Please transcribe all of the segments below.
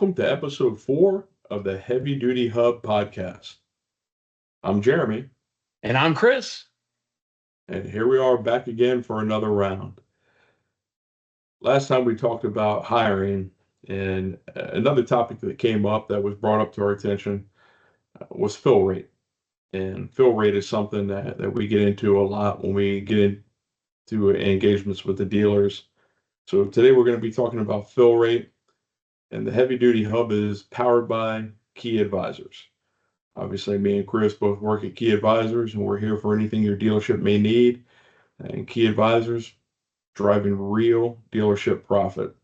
welcome to episode 4 of the Heavy Duty Hub podcast. I'm Jeremy, And I'm Chris. and here we are back again for another round. Last time we talked about hiring, and another topic that came up that was brought up to our attention was fill rate. And fill rate is something that we get into a lot when we get into engagements with the dealers. So today we're going to be talking about fill rate, and the Heavy Duty Hub is powered by Key Advisors. Obviously, me and Chris both work at Key Advisors, and we're here for anything your dealership may need. And Key Advisors, driving real dealership profit.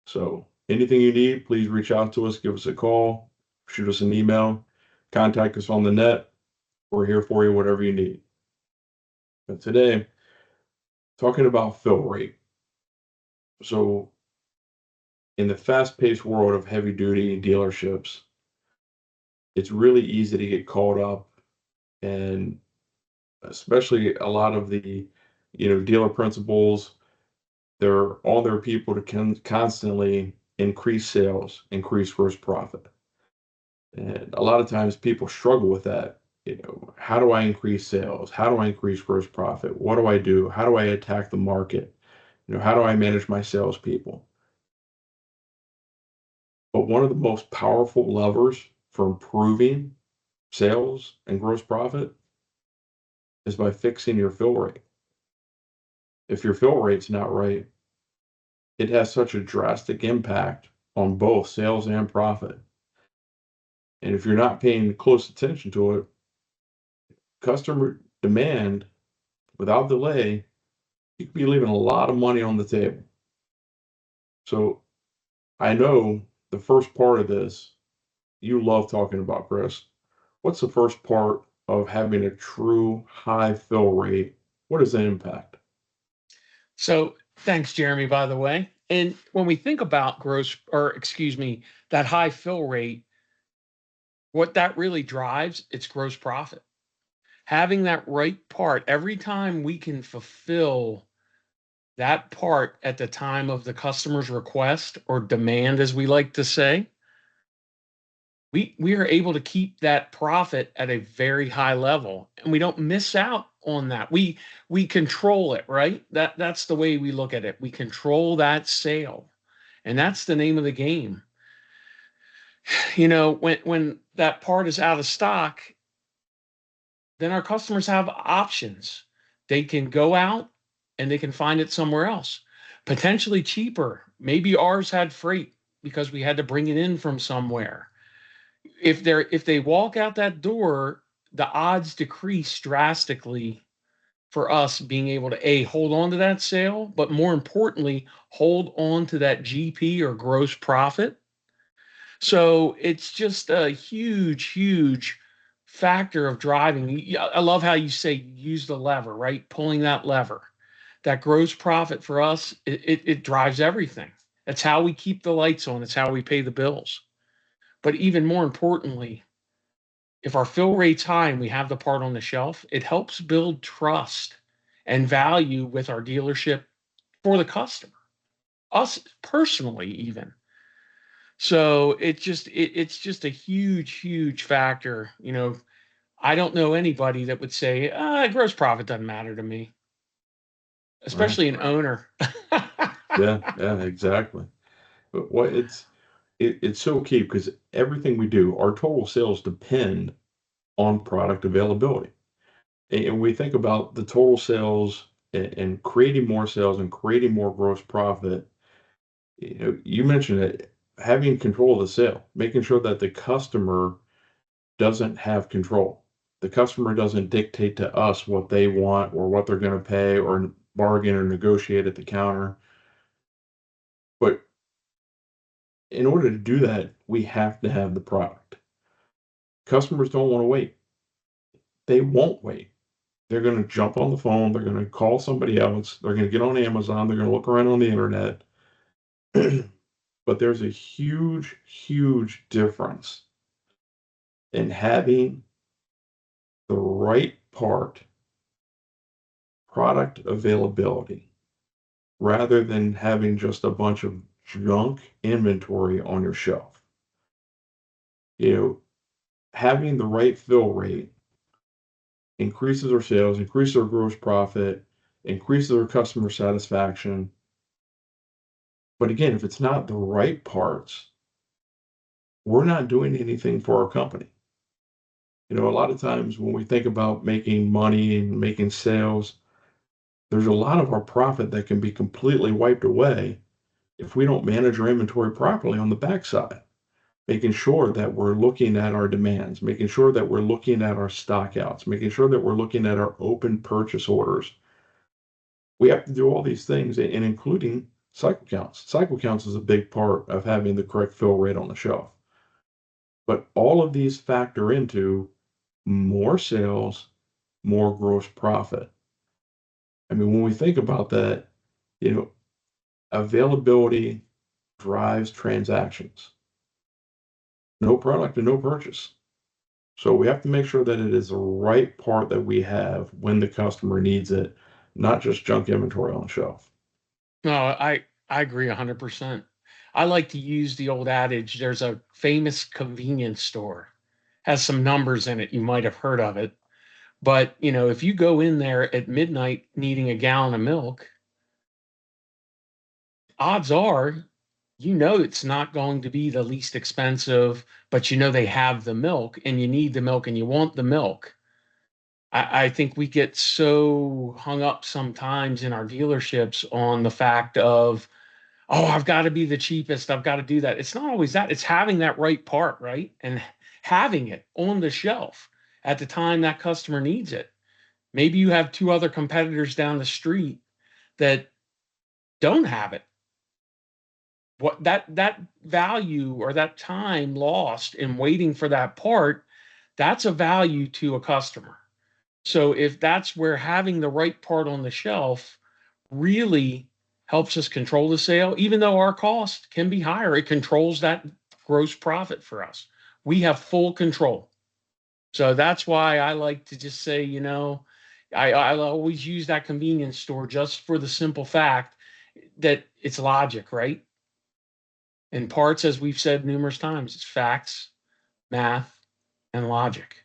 So anything you need, please reach out to us, give us a call, shoot us an email, contact us on the net. We're here for you, whatever you need. But today, talking about fill rate. So in the fast-paced world of heavy-duty dealerships, it's really easy to get caught up, and especially a lot of the dealer principals, they're all their people to constantly increase sales, increase gross profit. And a lot of times people struggle with that. How do I increase sales? How do I increase gross profit? What do I do? How do I attack the market? How do I manage my salespeople? But one of the most powerful levers for improving sales and gross profit is by fixing your fill rate. If your fill rate's not right, it has such a drastic impact on both sales and profit. And if you're not paying close attention to it, customer demand without delay, you could be leaving a lot of money on the table. So I know the first part of this you love talking about, Chris. What's the first part of having a true high fill rate? What is the impact? So thanks, Jeremy, by the way. And when we think about that high fill rate, what that really drives, it's gross profit. Having that right part, every time we can fulfill that part at the time of the customer's request or demand, as we like to say, we are able to keep that profit at a very high level, and we don't miss out on that. We control it, right? That's the way we look at it. We control that sale, and that's the name of the game. When that part is out of stock, then our customers have options. They can go out and they can find it somewhere else, potentially cheaper. Maybe ours had freight because we had to bring it in from somewhere. If they walk out that door, the odds decrease drastically for us being able to hold on to that sale, but more importantly, hold on to that GP or gross profit. So it's just a huge, huge factor of driving. I love how you say use the lever, right? Pulling that lever. That gross profit for us, it drives everything. That's how we keep the lights on. It's how we pay the bills. But even more importantly, if our fill rate's high and we have the part on the shelf, it helps build trust and value with our dealership for the customer, us personally, even. So it's just a huge, huge factor. I don't know anybody that would say, gross profit doesn't matter to me, Right. especially an owner. Yeah, exactly. But it's so key because everything we do, our total sales depend on product availability. And we think about the total sales and creating more sales and creating more gross profit. You mentioned it, having control of the sale, making sure that the customer doesn't have control. The customer doesn't dictate to us what they want or what they're going to pay or bargain or negotiate at the counter. But in order to do that, we have to have the product. Customers don't want to wait. They won't wait. They're going to jump on the phone. They're going to call somebody else. They're going to get on Amazon. They're going to look around on the internet. But there's a huge, huge difference in having the right product availability, rather than having just a bunch of junk inventory on your shelf. You know, having the right fill rate increases our sales, increases our gross profit, increases our customer satisfaction. But again, if it's not the right parts, we're not doing anything for our company. A lot of times when we think about making money and making sales, there's a lot of our profit that can be completely wiped away if we don't manage our inventory properly on the backside, making sure that we're looking at our demands, making sure that we're looking at our stockouts, making sure that we're looking at our open purchase orders. We have to do all these things, and including cycle counts. Cycle counts is a big part of having the correct fill rate on the shelf. But all of these factor into more sales, more gross profit. I mean, when we think about that, you know, availability drives transactions. No product and no purchase. So we have to make sure that it is the right part that we have when the customer needs it, not just junk inventory on the shelf. No, I agree 100%. I like to use the old adage, there's a famous convenience store, has some numbers in it, you might have heard of it. But, if you go in there at midnight needing a gallon of milk, odds are, it's not going to be the least expensive, but they have the milk and you need the milk and you want the milk. I think we get so hung up sometimes in our dealerships on the fact of, oh, I've got to be the cheapest. I've got to do that. It's not always that. It's having that right part, right? And having it on the shelf at the time that customer needs it. Maybe you have two other competitors down the street that don't have it. What that value or that time lost in waiting for that part, that's a value to a customer. So if that's where having the right part on the shelf really helps us control the sale, even though our cost can be higher, it controls that gross profit for us. We have full control. So that's why I like to just say, I always use that convenience store just for the simple fact that it's logic, right? In parts, as we've said numerous times, it's facts, math, and logic.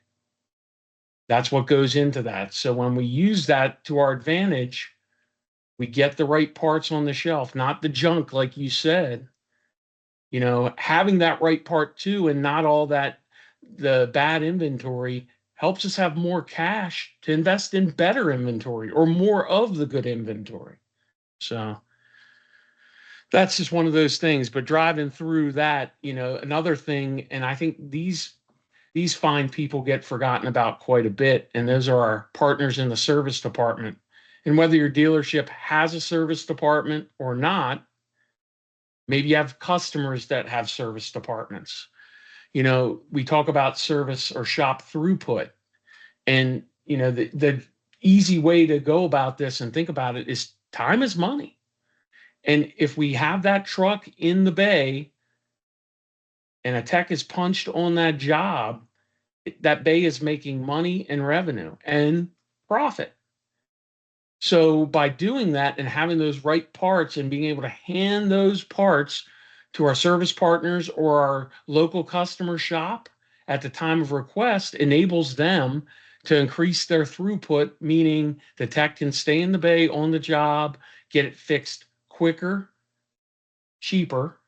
That's what goes into that. So when we use that to our advantage, we get the right parts on the shelf, not the junk, like you said. Having that right part too, and not all that the bad inventory helps us have more cash to invest in better inventory or more of the good inventory. So that's just one of those things. But driving through that, another thing, and I think these fine people get forgotten about quite a bit, and those are our partners in the service department. And whether your dealership has a service department or not, maybe you have customers that have service departments. We talk about service or shop throughput. And, the easy way to go about this and think about it is time is money. And if we have that truck in the bay and a tech is punched on that job, that bay is making money and revenue and profit. So by doing that and having those right parts and being able to hand those parts to our service partners or our local customer shop at the time of request enables them to increase their throughput, meaning the tech can stay in the bay on the job, get it fixed quicker, cheaper,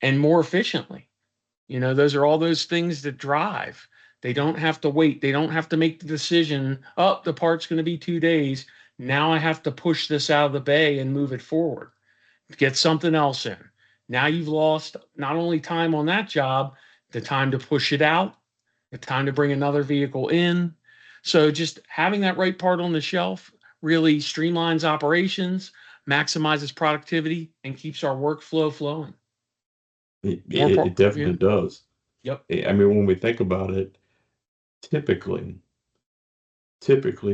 and more efficiently. Those are all those things that drive. They don't have to wait. They don't have to make the decision, oh, the part's going to be 2 days. Now I have to push this out of the bay and move it forward. Get something else in. Now you've lost not only time on that job, the time to push it out, the time to bring another vehicle in. So just having that right part on the shelf really streamlines operations, maximizes productivity, and keeps our workflow flowing. It definitely Yeah. does. Yep. I mean, when we think about it, typically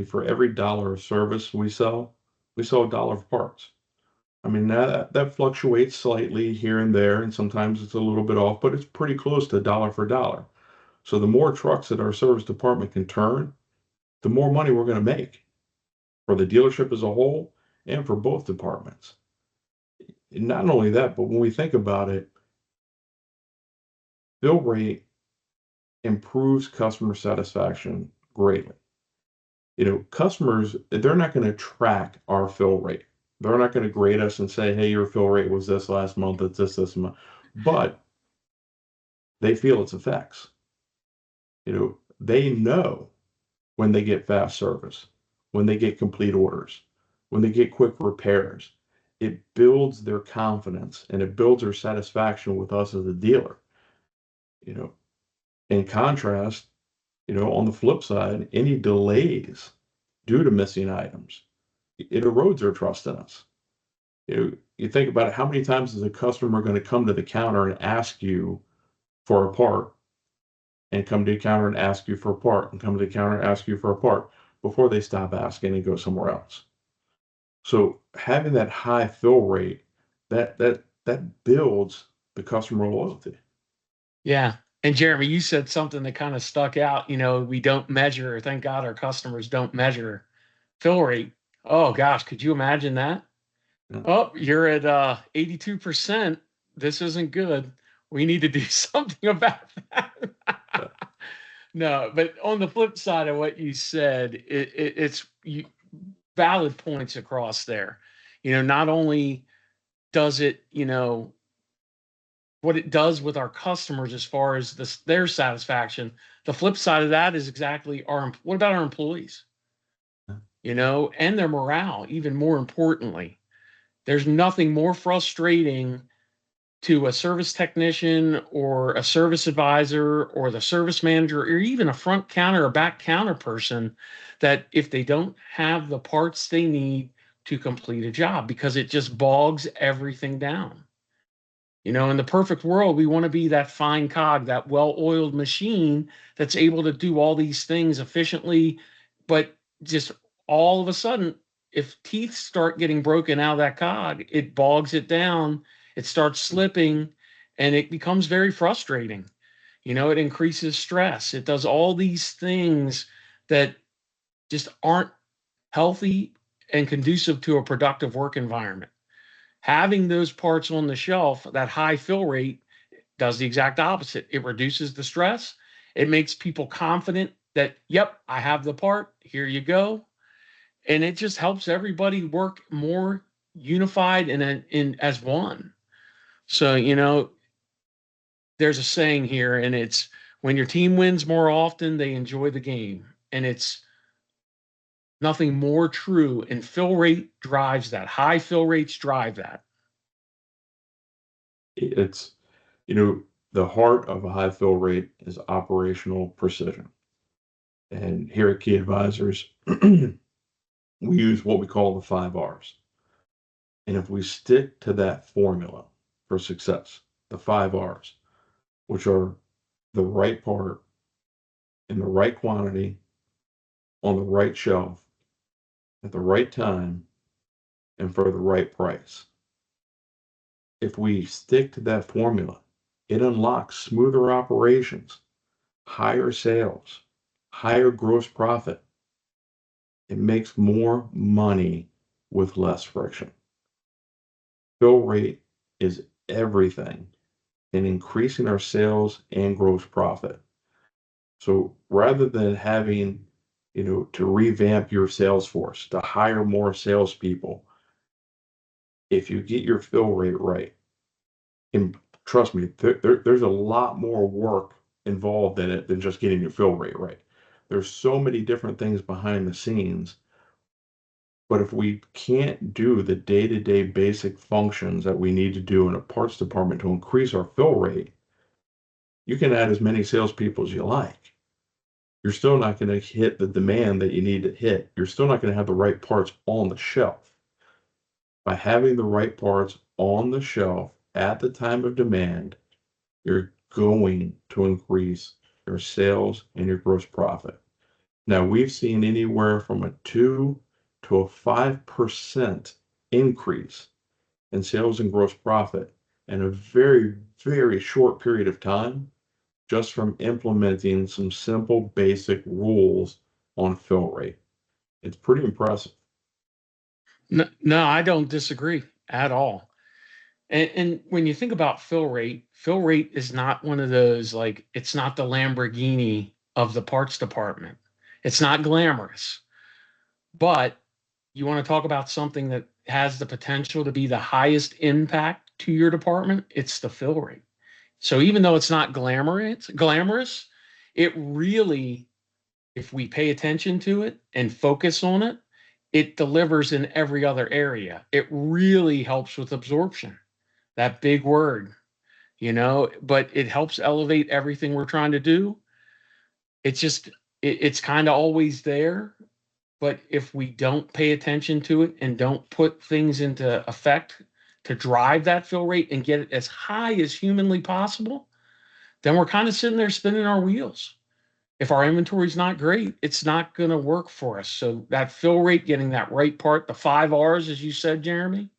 for every dollar of service we sell a dollar of parts. I mean, that fluctuates slightly here and there, and sometimes it's a little bit off, but it's pretty close to dollar for dollar. So the more trucks that our service department can turn, the more money we're going to make for the dealership as a whole and for both departments. And not only that, but when we think about it, bill rate improves customer satisfaction greatly. Customers, they're not going to track our fill rate. They're not going to grade us and say, hey, your fill rate was this last month, it's this month. But they feel its effects. They know when they get fast service, when they get complete orders, when they get quick repairs. It builds their confidence and it builds their satisfaction with us as a dealer. You know, in contrast, on the flip side, any delays due to missing items, it erodes their trust in us. You think about it, how many times is a customer going to come to the counter and ask you for a part, and come to the counter and ask you for a part, and come to the counter and ask you for a part before they stop asking and go somewhere else? So having that high fill rate, that builds the customer loyalty. Yeah. And Jeremy, you said something that kind of stuck out. We don't measure, thank God our customers don't measure fill rate. Oh gosh, could you imagine that? Yeah. Oh, you're at 82%. This isn't good. We need to do something about that. No, but on the flip side of what you said, it's valid points across there. Not only does it, what it does with our customers as far as their satisfaction, the flip side of that is exactly what about our employees? And their morale, even more importantly. There's nothing more frustrating to a service technician or a service advisor or the service manager or even a front counter or back counter person that if they don't have the parts they need to complete a job, because it just bogs everything down. In the perfect world, we want to be that fine cog, that well-oiled machine that's able to do all these things efficiently, but just all of a sudden, if teeth start getting broken out of that cog, it bogs it down, it starts slipping, and it becomes very frustrating. It increases stress. It does all these things that just aren't healthy and conducive to a productive work environment. Having those parts on the shelf, that high fill rate, does the exact opposite. It reduces the stress. It makes people confident that, yep, I have the part. Here you go. And it just helps everybody work more unified and in as one. So, there's a saying here, and it's when your team wins more often, they enjoy the game. And it's nothing more true. And fill rate drives that. High fill rates drive that. It's, the heart of a high fill rate is operational precision. And here at Key Advisors, we use what we call the 5 R's. And if we stick to that formula for success, the 5 R's, which are the right part in the right quantity on the right shelf at the right time and for the right price. If we stick to that formula, it unlocks smoother operations, higher sales, higher gross profit. It makes more money with less friction. Fill rate is everything in increasing our sales and gross profit. So rather than having, to revamp your sales force, to hire more salespeople, if you get your fill rate right, and trust me, there's a lot more work involved in it than just getting your fill rate right. There's so many different things behind the scenes. But if we can't do the day-to-day basic functions that we need to do in a parts department to increase our fill rate, you can add as many salespeople as you like. You're still not going to hit the demand that you need to hit. You're still not going to have the right parts on the shelf. By having the right parts on the shelf at the time of demand, you're going to increase your sales and your gross profit. Now, we've seen anywhere from a 2 to a 5% increase in sales and gross profit in a very, very short period of time, just from implementing some simple basic rules on fill rate. It's pretty impressive. No, I don't disagree at all. And when you think about fill rate is not one of those, like, it's not the Lamborghini of the parts department. It's not glamorous, but you want to talk about something that has the potential to be the highest impact to your department, it's the fill rate. So even though it's not glamorous, it really, if we pay attention to it and focus on it, it delivers in every other area. It really helps with absorption, that big word, but it helps elevate everything we're trying to do. It's just, it's kind of always there. But if we don't pay attention to it and don't put things into effect to drive that fill rate and get it as high as humanly possible, then we're kind of sitting there spinning our wheels. If our inventory is not great, it's not going to work for us. So that fill rate, getting that right part, the 5 R's, as you said, Jeremy,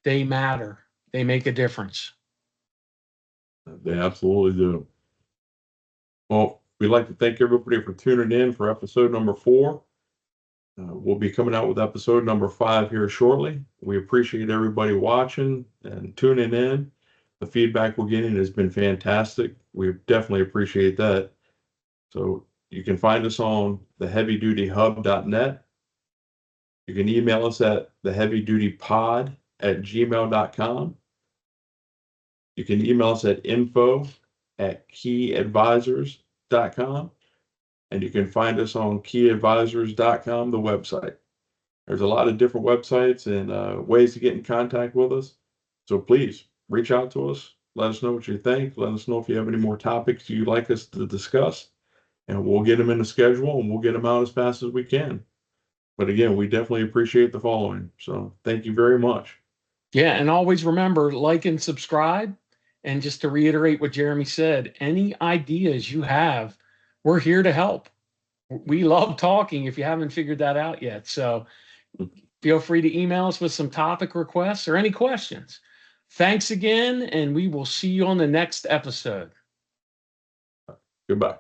they matter. They make a difference. They absolutely do. Well, we'd like to thank everybody for tuning in for episode number 4. We'll be coming out with episode number 5 here shortly. We appreciate everybody watching and tuning in. The feedback we're getting has been fantastic. We definitely appreciate that. So you can find us on theheavydutyhub.net. You can email us at theheavydutypod@gmail.com. You can email us at info@keyadvisors.com. And you can find us on keyadvisors.com, the website. There's a lot of different websites and ways to get in contact with us. So please reach out to us. Let us know what you think. Let us know if you have any more topics you'd like us to discuss. And we'll get them in the schedule and we'll get them out as fast as we can. But again, we definitely appreciate the following. So thank you very much. Yeah, and always remember, like and subscribe. And just to reiterate what Jeremy said, any ideas you have, we're here to help. We love talking if you haven't figured that out yet. So feel free to email us with some topic requests or any questions. Thanks again, and we will see you on the next episode. Goodbye.